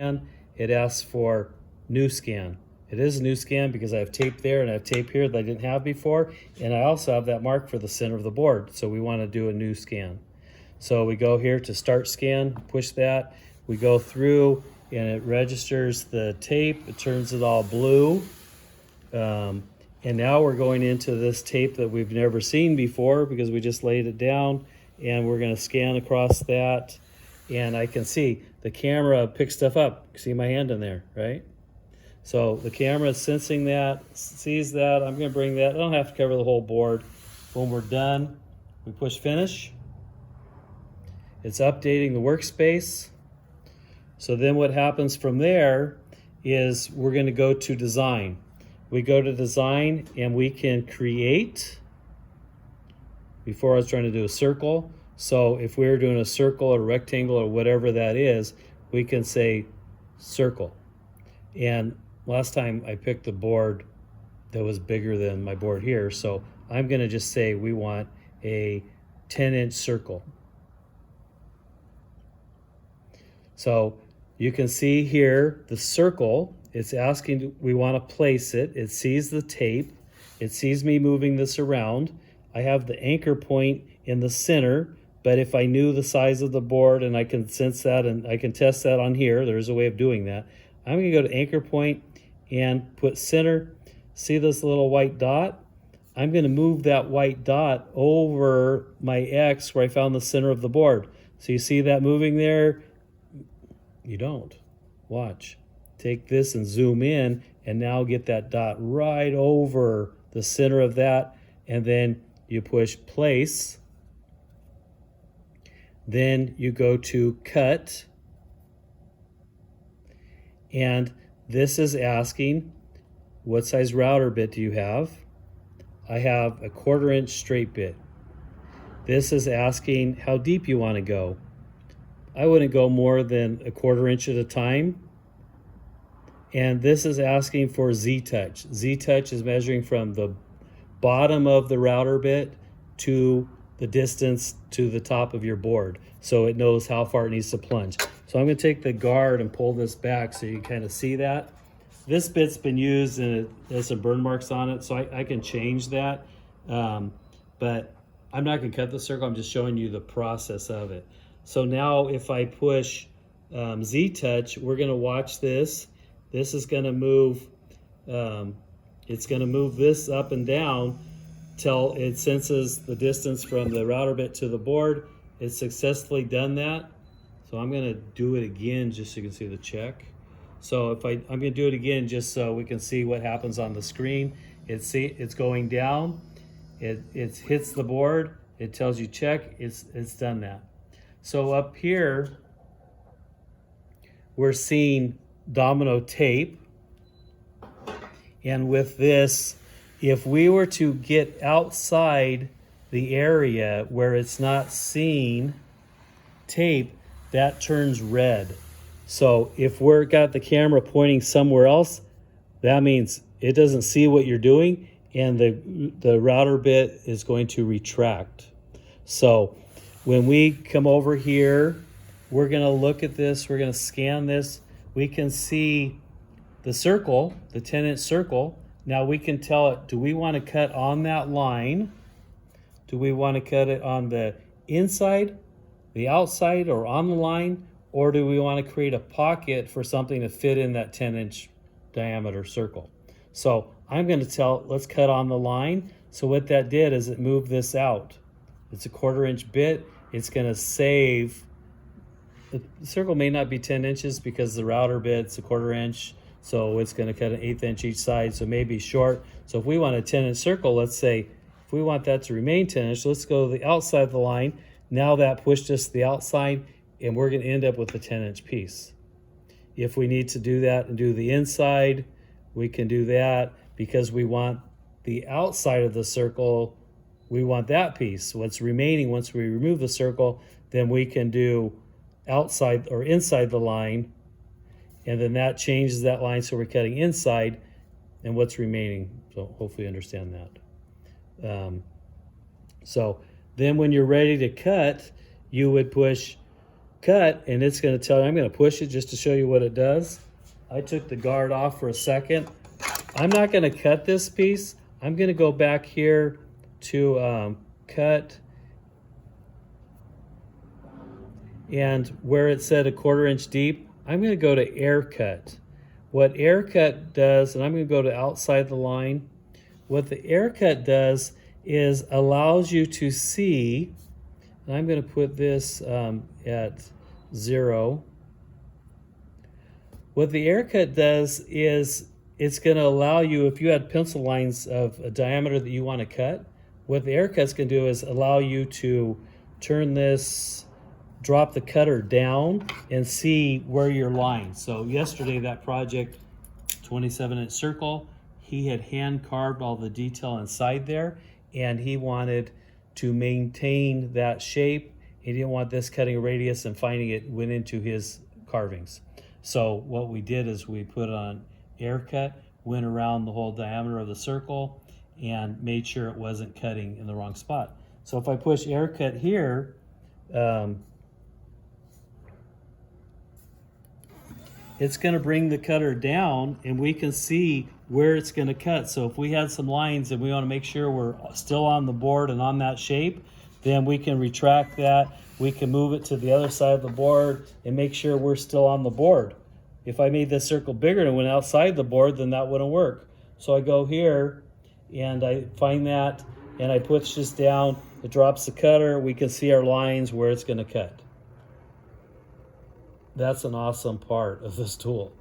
scan, it asks for new scan. It is a new scan because I have tape there and I have tape here that I didn't have before. And I also have that mark for the center of the board. So we want to do a new scan. So we go here to start scan, push that. We go through and it registers the tape. It turns it all blue. And now we're going into this tape that we've never seen before because we just laid it down, and we're going to scan across that. And I can see the camera picks stuff up. See my hand in there, right? So the camera is sensing that, sees that. I'm going to bring that. I don't have to cover the whole board. When we're done, we push finish. It's updating the workspace. So then what happens from there is we're going to go to design. We go to design and we can create. Before I was trying to do a circle. So if we were doing a circle or a rectangle or whatever that is, we can say circle. And last time I picked the board that was bigger than my board here. So I'm going to just say we want a 10-inch circle. So you can see here the circle. It's asking, we want to place it. It sees the tape. It sees me moving this around. I have the anchor point in the center, but if I knew the size of the board and I can sense that and I can test that on here, there's a way of doing that. I'm going to go to anchor point and put center. See this little white dot? I'm going to move that white dot over my X where I found the center of the board. So you see that moving there? You don't. Watch. Take this and zoom in and now get that dot right over the center of that, and then you push place. Then you go to cut, and this is asking what size router bit do you have? I have a 1/4 inch straight bit. This is asking how deep you want to go. I wouldn't go more than a 1/4 inch at a time. And this is asking for Z-touch. Z-touch is measuring from the bottom of the router bit to the distance to the top of your board. So it knows how far it needs to plunge. So I'm going to take the guard and pull this back so you can kind of see that. This bit's been used and it has some burn marks on it, so I can change that. But I'm not going to cut the circle. I'm just showing you the process of it. So now if I push Z-touch, we're going to watch this. This is going to move, it's going to move this up and down till it senses the distance from the router bit to the board. It's successfully done that. So I'm going to do it again just so you can see the check. So if I'm going to do it again just so we can see what happens on the screen. It's going down. It hits the board. It tells you check. It's done that. So up here, we're seeing domino tape, and with this, if we were to get outside the area where it's not seeing tape, that turns red. So if we're got the camera pointing somewhere else, that means it doesn't see what you're doing, and the router bit is going to retract. So when we come over here, we're going to look at this, we're going to scan this. We can see the circle, the 10-inch circle. Now we can tell it, do we want to cut on that line? Do we want to cut it on the inside, the outside, or on the line? Or do we want to create a pocket for something to fit in that 10-inch diameter circle? So I'm going to tell, let's cut on the line. So what that did is it moved this out. It's a 1/4 inch bit. It's going to save. The circle may not be 10 inches because the router bit's a 1/4 inch, so it's going to cut an 1/8 inch each side, so maybe short. So if we want a 10-inch circle, let's say, if we want that to remain 10 inch, let's go to the outside of the line. Now that pushed us to the outside, and we're going to end up with a 10-inch piece. If we need to do that and do the inside, we can do that because we want the outside of the circle, we want that piece. What's remaining once we remove the circle, then we can do outside or inside the line, and then that changes that line, so we're cutting inside and what's remaining. So hopefully you understand that. So then when you're ready to cut, you would push cut, and it's going to tell you. I'm going to push it just to show you what it does. I took the guard off for a second. I'm not going to cut this piece. I'm going to go back here to cut, and where it said 1/4 inch deep, I'm going to go to air cut. What air cut does, and I'm going to go to outside the line. What the air cut does is allows you to see, and I'm going to put this at 0. What the air cut does is it's going to allow you, if you had pencil lines of a diameter that you want to cut, what the air cut's going to do is allow you to turn this, drop the cutter down and see where your line. So yesterday, that project, 27-inch circle, he had hand carved all the detail inside there, and he wanted to maintain that shape. He didn't want this cutting a radius and finding it went into his carvings. So what we did is we put on air cut, went around the whole diameter of the circle, and made sure it wasn't cutting in the wrong spot. So if I push air cut here, it's going to bring the cutter down, and we can see where it's going to cut. So if we had some lines and we want to make sure we're still on the board and on that shape, then we can retract that. We can move it to the other side of the board and make sure we're still on the board. If I made this circle bigger and went outside the board, then that wouldn't work. So I go here and I find that, and I push this down. It drops the cutter. We can see our lines where it's going to cut. That's an awesome part of this tool.